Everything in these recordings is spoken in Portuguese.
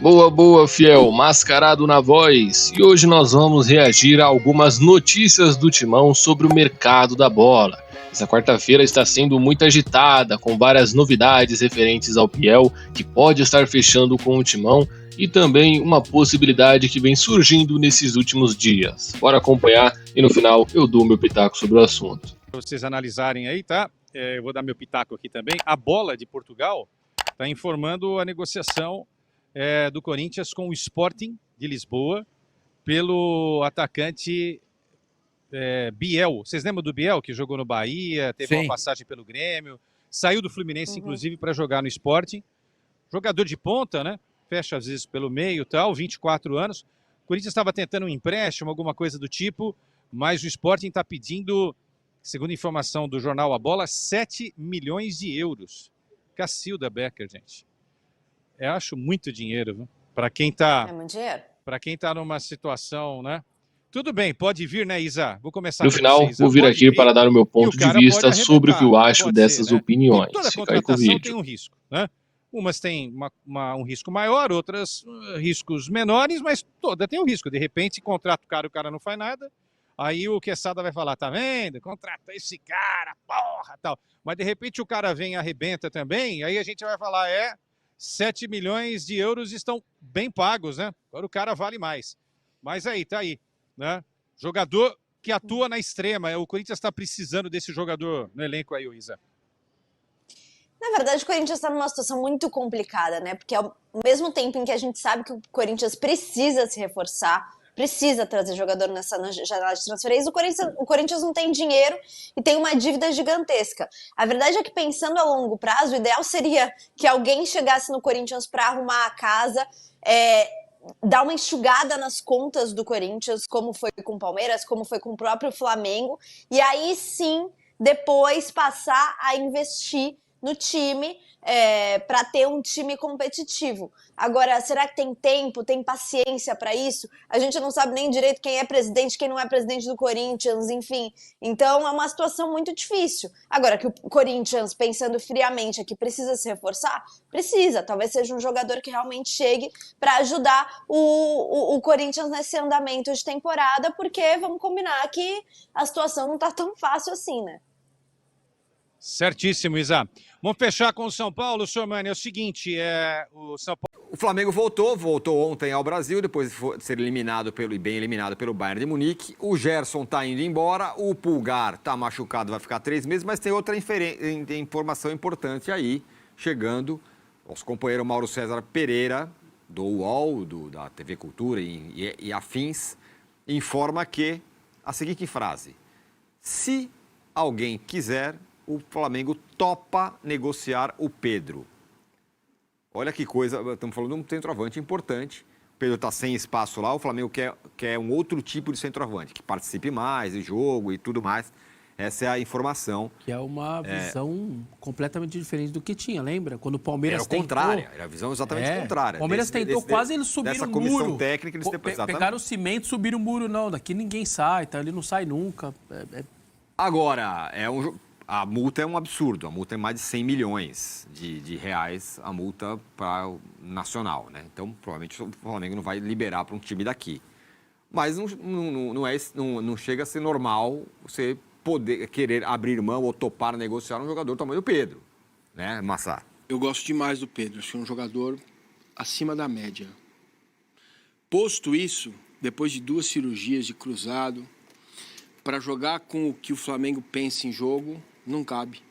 Boa, boa, fiel, mascarado na voz. E hoje nós vamos reagir a algumas notícias do Timão sobre o mercado da bola. Essa quarta-feira está sendo muito agitada, com várias novidades referentes ao Biel, que pode estar fechando com o Timão, e também uma possibilidade que vem surgindo nesses últimos dias. Bora acompanhar e no final eu dou meu pitaco sobre o assunto. Para vocês analisarem aí, tá? Eu vou dar meu pitaco aqui também. A Bola de Portugal está informando a negociação do Corinthians com o Sporting de Lisboa pelo atacante Biel. Vocês lembram do Biel, que jogou no Bahia, teve uma passagem pelo Grêmio, saiu do Fluminense, inclusive, para jogar no Sporting. Jogador de ponta, né? Fecha às vezes pelo meio e tal, 24 anos. O Corinthians estava tentando um empréstimo, alguma coisa do tipo, mas o Sporting está pedindo, segundo informação do jornal A Bola, 7 milhões de euros. Cacilda Becker, gente. Eu acho muito dinheiro, viu? Para quem tá. É muito dinheiro. Para quem tá numa situação, né? Tudo bem, pode vir, né, Isa? Vou começar no final, você, Isa. vou vir aqui para dar o meu ponto de vista sobre o que eu acho dessas opiniões. Toda Fica aí com o contratação vídeo. tem um risco, né? Umas têm um risco maior, outras riscos menores, mas toda tem um risco. De repente, contrata o cara não faz nada, aí o Quesada vai falar, tá vendo? Contrata esse cara, porra, tal. Mas de repente o cara vem e arrebenta também, aí a gente vai falar, 7 milhões de euros estão bem pagos, né? Agora o cara vale mais. Mas aí, tá aí, né? Jogador que atua na extrema. O Corinthians está precisando desse jogador no elenco aí, Isa. Na verdade, o Corinthians está numa situação muito complicada, né? Porque ao mesmo tempo em que a gente sabe que o Corinthians precisa se reforçar, precisa trazer jogador nessa janela de transferências, o Corinthians não tem dinheiro e tem uma dívida gigantesca. A verdade é que, pensando a longo prazo, o ideal seria que alguém chegasse no Corinthians para arrumar a casa, dar uma enxugada nas contas do Corinthians, como foi com o Palmeiras, como foi com o próprio Flamengo, e aí sim, depois passar a investir no time, para ter um time competitivo. Agora, será que tem tempo, tem paciência para isso? A gente não sabe nem direito quem é presidente, quem não é presidente do Corinthians, enfim. Então, é uma situação muito difícil. Agora, que o Corinthians, pensando friamente aqui, precisa se reforçar? Precisa. Talvez seja um jogador que realmente chegue para ajudar o Corinthians nesse andamento de temporada, porque vamos combinar que a situação não está tão fácil assim, né? Certíssimo, Isa. Vamos fechar com o São Paulo, Sormani. É o seguinte, o São Paulo... O Flamengo voltou ontem ao Brasil, depois de ser eliminado bem eliminado pelo Bayern de Munique. O Gerson está indo embora, o Pulgar está machucado, vai ficar 3 meses, mas tem outra informação importante aí, chegando. Nosso companheiro Mauro César Pereira, do UOL, da TV Cultura e afins, informa que a seguinte frase: se alguém quiser, o Flamengo topa negociar o Pedro. Olha que coisa, estamos falando de um centroavante importante. O Pedro está sem espaço lá, o Flamengo quer um outro tipo de centroavante, que participe mais do jogo e tudo mais. Essa é a informação. Que é uma visão completamente diferente do que tinha, lembra? Quando o Palmeiras tentou... Era o contrário, era a visão exatamente contrária. O Palmeiras tentou quase eles subirem o muro. Dessa comissão técnica, eles pegaram o cimento e subiram o muro. Não, daqui ninguém sai, tá? Ele não sai nunca. Agora, a multa é um absurdo, a multa é mais de 100 milhões de reais, a multa para o nacional, né? Então, provavelmente o Flamengo não vai liberar para um time daqui. Mas não chega a ser normal você poder querer abrir mão ou topar negociar um jogador do tamanho do Pedro, né, Massá? Eu gosto demais do Pedro, acho que é um jogador acima da média. Posto isso, depois de 2 cirurgias de cruzado, para jogar com o que o Flamengo pensa em jogo, não cabe.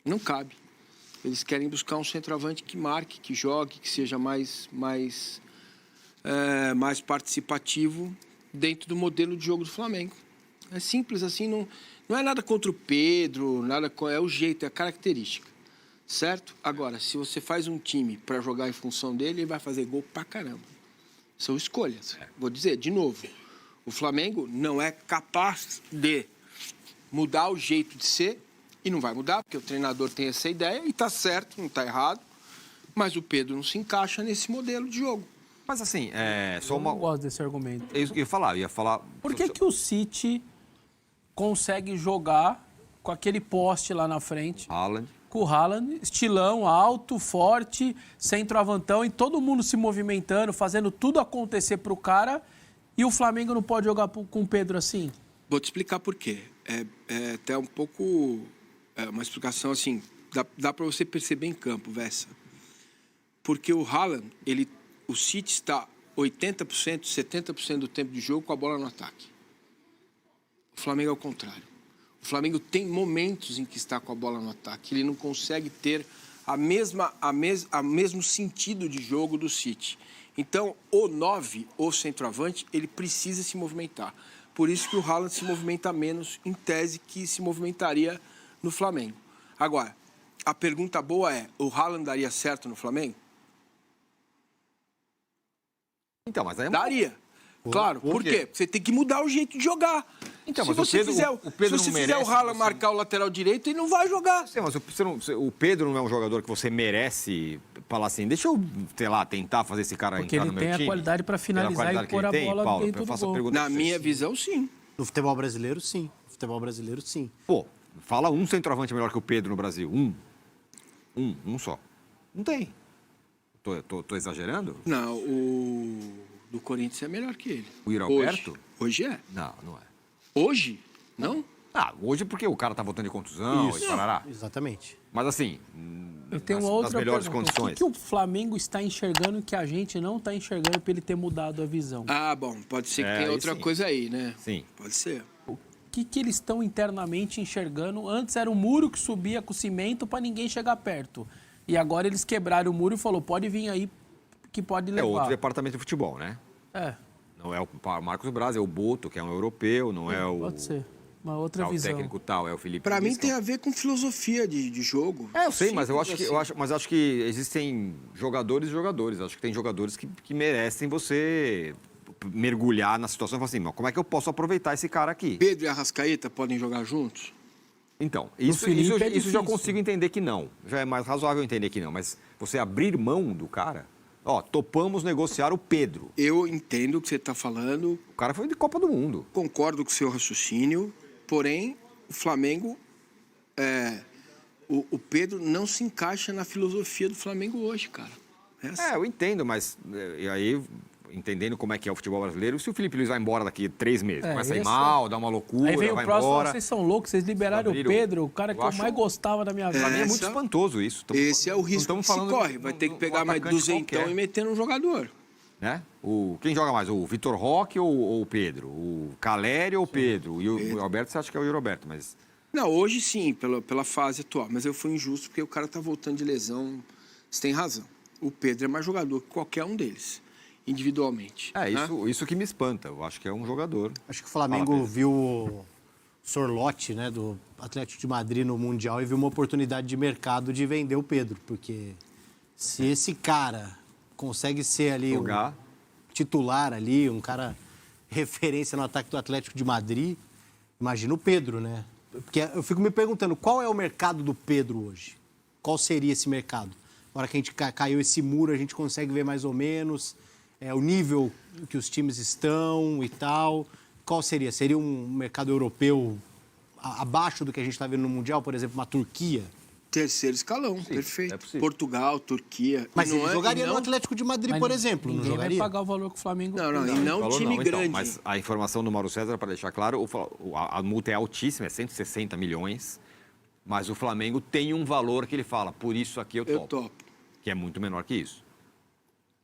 Não cabe. Eles querem buscar um centroavante que marque, que jogue, que seja mais participativo dentro do modelo de jogo do Flamengo. É simples assim, não é nada contra o Pedro, é o jeito, é a característica. Certo? Agora, se você faz um time para jogar em função dele, ele vai fazer gol pra caramba. São escolhas. Vou dizer, de novo, o Flamengo não é capaz de mudar o jeito de ser, e não vai mudar, porque o treinador tem essa ideia, e tá certo, não tá errado, mas o Pedro não se encaixa nesse modelo de jogo. Mas assim, Eu não gosto desse argumento. Eu ia falar... Por que o City consegue jogar com aquele poste lá na frente? Haaland. com o Haaland, estilão, alto, forte, centroavantão, e todo mundo se movimentando, fazendo tudo acontecer pro cara, e o Flamengo não pode jogar com o Pedro assim? Vou te explicar por quê. É até um pouco... uma explicação assim, dá para você perceber em campo, Vessa. Porque o Haaland, o City está 80%, 70% do tempo de jogo com a bola no ataque. O Flamengo é o contrário. O Flamengo tem momentos em que está com a bola no ataque. Ele não consegue ter o mesmo sentido de jogo do City. Então, o 9, o centroavante, ele precisa se movimentar. Por isso que o Haaland se movimenta menos, em tese, que se movimentaria no Flamengo. Agora, a pergunta boa é, o Haaland daria certo no Flamengo? Então, mas aí... Daria. Claro. Por quê? Porque você tem que mudar o jeito de jogar. Então, se mas você fizer o Haaland marcar o lateral direito, ele não vai jogar. Sim, mas o Pedro não é um jogador que você merece falar assim, deixa eu, sei lá, tentar fazer esse cara entrar no meu time. Porque ele tem a qualidade para finalizar e pôr a bola dentro do gol. Na minha visão, sim. No futebol brasileiro, sim. No futebol brasileiro, sim. Pô, fala um centroavante melhor que o Pedro no Brasil. Um só. Não tem. Tô exagerando? Não, o do Corinthians é melhor que ele. O Roberto? Hoje é. Não é. Hoje? Não? Hoje porque o cara tá voltando de contusão e parará. Exatamente. Mas assim, eu tenho uma outra melhores condições. O que o Flamengo está enxergando que a gente não está enxergando para ele ter mudado a visão? Bom, pode ser que tenha outra coisa aí, né? Sim. Pode ser. O que eles estão internamente enxergando? Antes era um muro que subia com cimento para ninguém chegar perto. E agora eles quebraram o muro e falou, pode vir aí que pode levar. É outro departamento de futebol, né? Não é o Marcos Braz, é o Boto, que é um europeu, não é o... Pode ser. Uma outra visão. O técnico tal, é o Felipe. Pra mim tem a ver com filosofia de jogo. Eu sei, mas acho que existem jogadores e jogadores. Acho que tem jogadores que merecem você mergulhar na situação e falar assim, mas como é que eu posso aproveitar esse cara aqui? Pedro e Arrascaeta podem jogar juntos? Então, isso já consigo entender que não. Já é mais razoável entender que não. Mas você abrir mão do cara... topamos negociar o Pedro. Eu entendo o que você está falando. O cara foi de Copa do Mundo. Concordo com o seu raciocínio. Porém, o Flamengo... O Pedro não se encaixa na filosofia do Flamengo hoje, cara. Eu entendo, mas... E aí... Entendendo como é que é o futebol brasileiro, se o Felipe Luiz vai embora daqui 3 meses, começa a ir mal, dá uma loucura, aí vem vai o próximo, embora. Vocês são loucos, vocês liberaram o Pedro, o cara que eu mais gostava da minha vida. Pra mim é muito espantoso isso. Esse é o risco que se corre. Vai ter que pegar mais 200 e meter num jogador. Né? Quem joga mais? O Vitor Roque ou o Pedro? O Caleri ou o Pedro? E o Roberto, você acha que é o Roberto, mas... Não, hoje sim, pela fase atual. Mas eu fui injusto porque o cara tá voltando de lesão. Você tem razão. O Pedro é mais jogador que qualquer um deles. Individualmente. Isso que me espanta. Eu acho que é um jogador. Acho que o Flamengo viu o Sorlotti, né, do Atlético de Madrid no Mundial e viu uma oportunidade de mercado de vender o Pedro. Porque se esse cara consegue ser ali um titular ali, um cara referência no ataque do Atlético de Madrid, imagina o Pedro, né? Porque eu fico me perguntando, qual é o mercado do Pedro hoje? Qual seria esse mercado? Na hora que a gente caiu esse muro, a gente consegue ver mais ou menos... o nível que os times estão e tal. Qual seria? Seria um mercado europeu abaixo do que a gente está vendo no Mundial, por exemplo, uma Turquia? Terceiro escalão, perfeito. Portugal, Turquia. Mas ele jogaria no Atlético de Madrid, por exemplo, não jogaria? Vai pagar o valor que o Flamengo... Não time grande. Então, mas a informação do Mauro César, para deixar claro, a multa é altíssima, é 160 milhões, mas o Flamengo tem um valor que ele fala, por isso aqui eu topo. Que é muito menor que isso.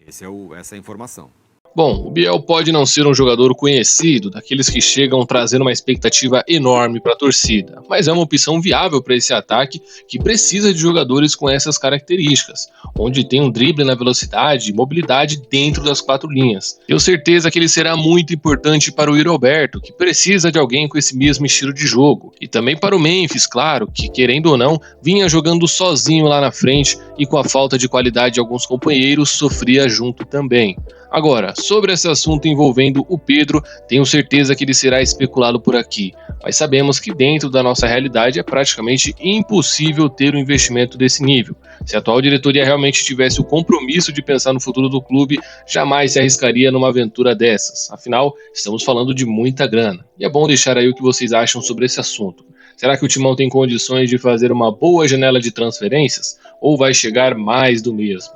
Essa é a informação. Bom, o Biel pode não ser um jogador conhecido, daqueles que chegam trazendo uma expectativa enorme para a torcida, mas é uma opção viável para esse ataque que precisa de jogadores com essas características, onde tem um drible na velocidade e mobilidade dentro das 4 linhas. Tenho certeza que ele será muito importante para o Roberto, que precisa de alguém com esse mesmo estilo de jogo, e também para o Memphis, claro, que querendo ou não, vinha jogando sozinho lá na frente e com a falta de qualidade de alguns companheiros sofria junto também. Agora, sobre esse assunto envolvendo o Pedro, tenho certeza que ele será especulado por aqui, mas sabemos que dentro da nossa realidade é praticamente impossível ter um investimento desse nível. Se a atual diretoria realmente tivesse o compromisso de pensar no futuro do clube, jamais se arriscaria numa aventura dessas. Afinal, estamos falando de muita grana. E é bom deixar aí o que vocês acham sobre esse assunto. Será que o Timão tem condições de fazer uma boa janela de transferências ou vai chegar mais do mesmo?